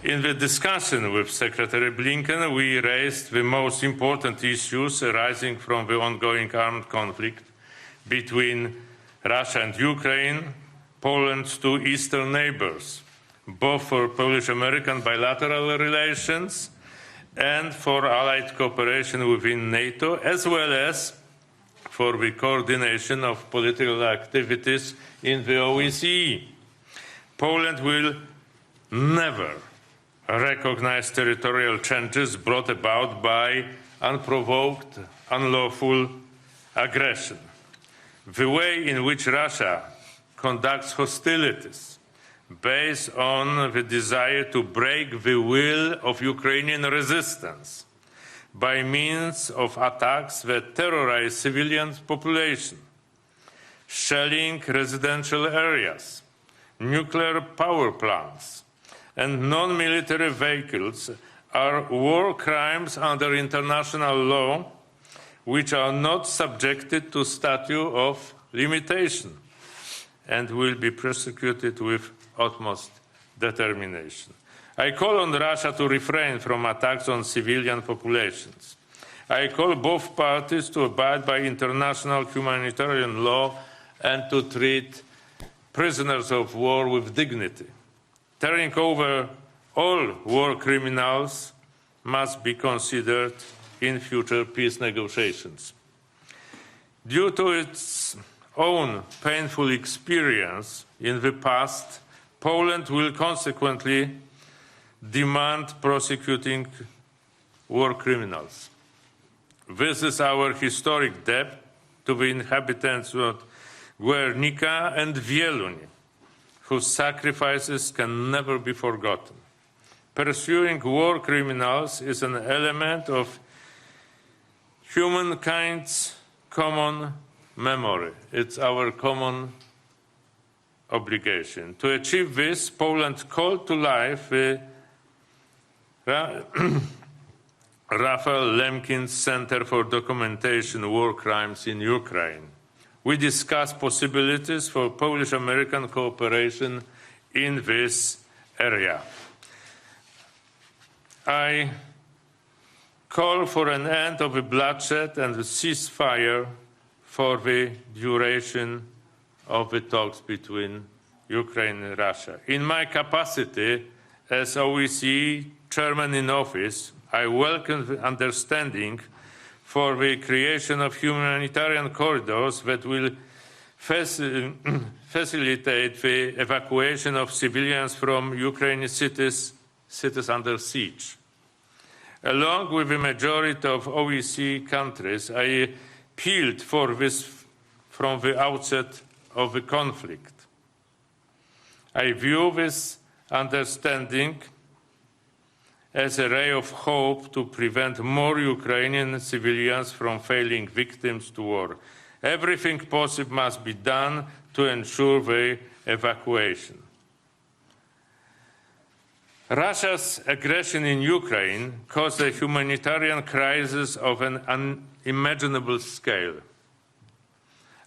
In the discussion with Secretary Blinken, we raised the most important issues arising from the ongoing armed conflict between Russia and Ukraine, Poland's two eastern neighbors, both for Polish-American bilateral relations and for allied cooperation within NATO, as well as for the coordination of political activities in the OSCE. Poland will never recognize territorial changes brought about by unprovoked, unlawful aggression. The way in which Russia conducts hostilities based on the desire to break the will of Ukrainian resistance by means of attacks that terrorize civilian population, shelling residential areas, nuclear power plants, and non-military vehicles are war crimes under international law, which are not subjected to statute of limitation and will be prosecuted with utmost determination. I call on Russia to refrain from attacks on civilian populations. I call both parties to abide by international humanitarian law and to treat prisoners of war with dignity. Turning over all war criminals must be considered in future peace negotiations. Due to its own painful experience in the past, Poland will consequently demand prosecuting war criminals. This is our historic debt to the inhabitants of Guernica and Wieluń, whose sacrifices can never be forgotten. Pursuing war criminals is an element of humankind's common memory. It's our common obligation. To achieve this, Poland called to life the Raphael Lemkin Center for Documentation War Crimes in Ukraine. We discussed possibilities for Polish-American cooperation in this area. I call for an end of the bloodshed and a ceasefire for the duration of the talks between Ukraine and Russia. In my capacity as OSCE chairman in office, I welcome the understanding for the creation of humanitarian corridors that will facilitate the evacuation of civilians from Ukrainian cities under siege. Along with the majority of OSCE countries, I appealed for this from the outset of the conflict. I view this understanding as a ray of hope to prevent more Ukrainian civilians from falling victims to war. Everything possible must be done to ensure their evacuation. Russia's aggression in Ukraine caused a humanitarian crisis of an unimaginable scale.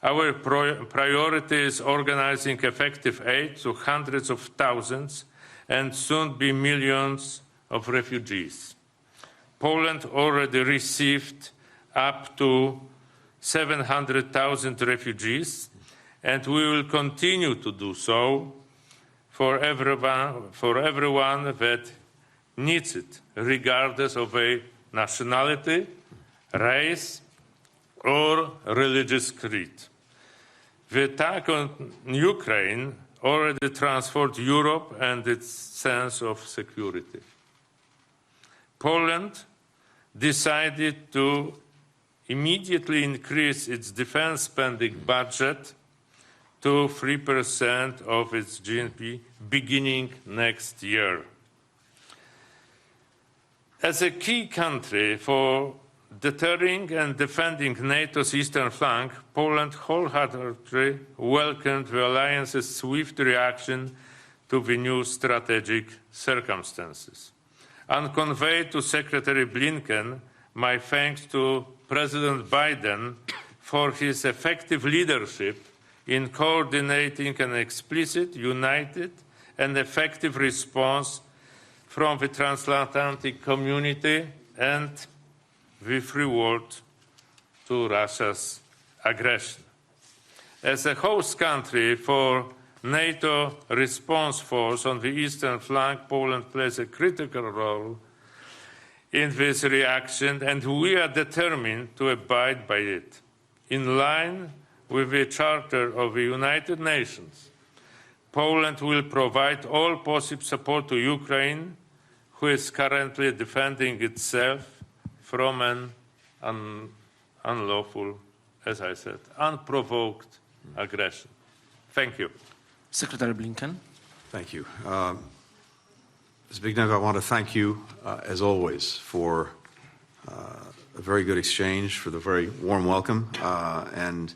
Our priority is organizing effective aid to hundreds of thousands and soon be millions of refugees. Poland already received up to 700,000 refugees, and we will continue to do so for everyone that needs it, regardless of a nationality, race, or religious creed. The attack on Ukraine already transformed Europe and its sense of security. Poland decided to immediately increase its defense spending budget to 3% of its GNP beginning next year. As a key country for deterring and defending NATO's eastern flank, Poland wholeheartedly welcomed the alliance's swift reaction to the new strategic circumstances. And conveyed to Secretary Blinken my thanks to President Biden for his effective leadership in coordinating an explicit, united, and effective response from the transatlantic community and with reward to Russia's aggression. As a host country for NATO response force on the eastern flank, Poland plays a critical role in this reaction, and we are determined to abide by it. In line with the Charter of the United Nations, Poland will provide all possible support to Ukraine, who is currently defending itself from an unlawful, as I said, unprovoked aggression. Thank you. Secretary Blinken. Thank you. Zbigniew, I want to thank you, as always, for a very good exchange, for the very warm welcome. And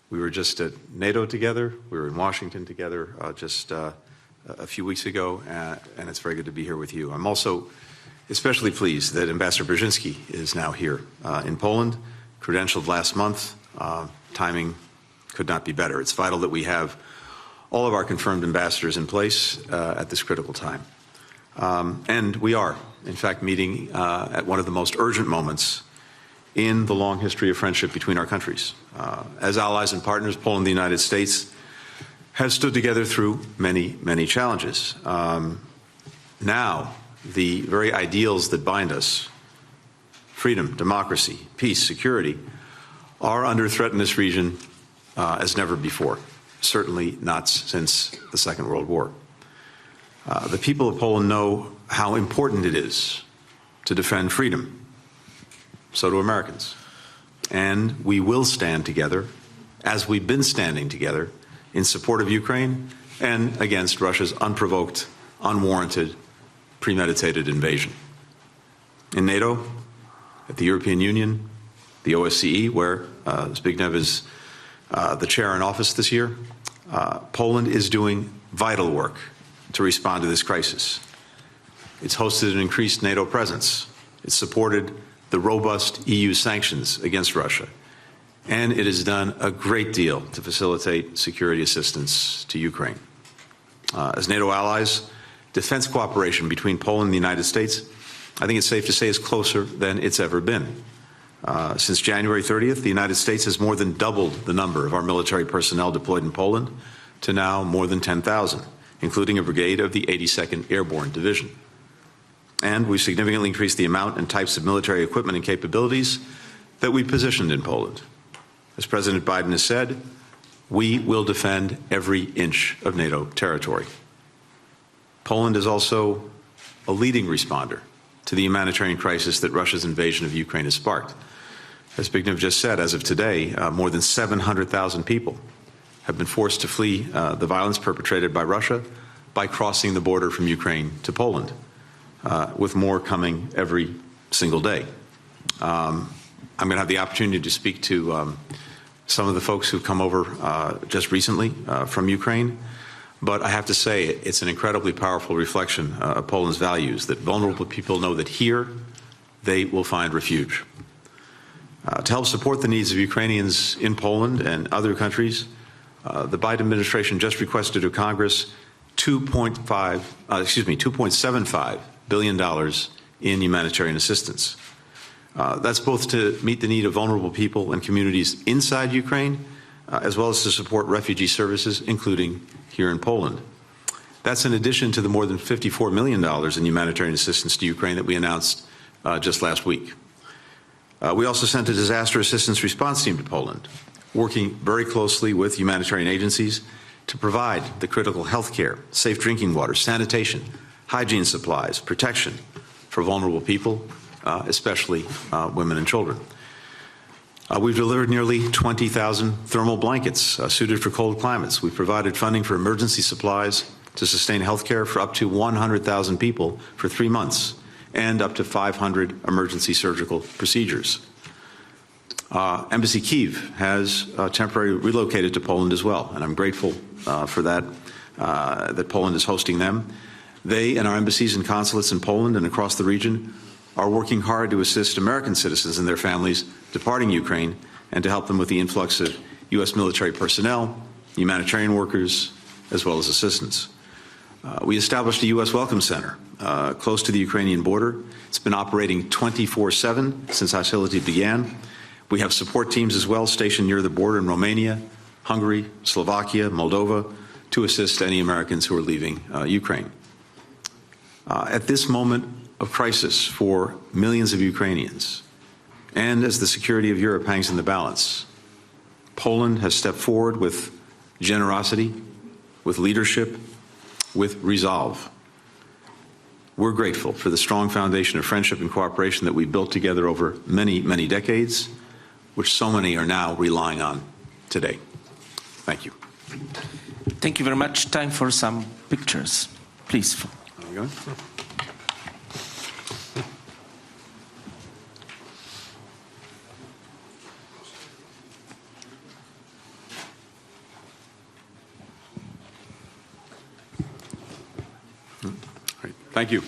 we were just at NATO together. We were in Washington together just a few weeks ago, and it's very good to be here with you. I'm also especially pleased that Ambassador Brzezinski is now here in Poland, credentialed last month. Timing could not be better. It's vital that we have all of our confirmed ambassadors in place at this critical time. And we are, in fact, meeting at one of the most urgent moments in the long history of friendship between our countries. As allies and partners, Poland and the United States have stood together through many, many challenges. Now, the very ideals that bind us, freedom, democracy, peace, security, are under threat in this region as never before, certainly not since the Second World War. The people of Poland know how important it is to defend freedom. So do Americans. And we will stand together, as we've been standing together, in support of Ukraine and against Russia's unprovoked, unwarranted, premeditated invasion. In NATO, at the European Union, the OSCE, where Zbigniew is the chair in office this year, Poland is doing vital work to respond to this crisis. It's hosted an increased NATO presence. It's supported the robust EU sanctions against Russia. And it has done a great deal to facilitate security assistance to Ukraine. As NATO allies, defense cooperation between Poland and the United States, I think it's safe to say, is closer than it's ever been. Since January 30th, the United States has more than doubled the number of our military personnel deployed in Poland to now more than 10,000, including a brigade of the 82nd Airborne Division. And we've significantly increased the amount and types of military equipment and capabilities that we positioned in Poland. As President Biden has said, we will defend every inch of NATO territory. Poland is also a leading responder to the humanitarian crisis that Russia's invasion of Ukraine has sparked. As Zbigniew just said, as of today, more than 700,000 people have been forced to flee the violence perpetrated by Russia by crossing the border from Ukraine to Poland, with more coming every single day. I'm going to have the opportunity to speak to some of the folks who've come over just recently from Ukraine. But I have to say, it's an incredibly powerful reflection of Poland's values, that vulnerable people know that here they will find refuge. To help support the needs of Ukrainians in Poland and other countries, the Biden administration just requested of Congress $2.75 billion in humanitarian assistance. That's both to meet the need of vulnerable people and communities inside Ukraine, as well as to support refugee services, including here in Poland. That's in addition to the more than $54 million in humanitarian assistance to Ukraine that we announced just last week. We also sent a disaster assistance response team to Poland, working very closely with humanitarian agencies to provide the critical health care, safe drinking water, sanitation, hygiene supplies, protection for vulnerable people, especially women and children. We've delivered nearly 20,000 thermal blankets suited for cold climates. We've provided funding for emergency supplies to sustain health care for up to 100,000 people for 3 months, and up to 500 emergency surgical procedures. Embassy Kyiv has temporarily relocated to Poland as well, and I'm grateful for that, that Poland is hosting them. They and our embassies and consulates in Poland and across the region are working hard to assist American citizens and their families departing Ukraine, and to help them with the influx of U.S. military personnel, humanitarian workers, as well as assistance. We established a U.S. Welcome Center close to the Ukrainian border. It's been operating 24/7 since hostility began. We have support teams as well stationed near the border in Romania, Hungary, Slovakia, Moldova to assist any Americans who are leaving Ukraine. At this moment of crisis for millions of Ukrainians, and as the security of Europe hangs in the balance, Poland has stepped forward with generosity, with leadership, with resolve. We're grateful for the strong foundation of friendship and cooperation that we built together over many, many decades, which so many are now relying on today. Thank you. Thank you very much. Time for some pictures, please. There we go. Thank you.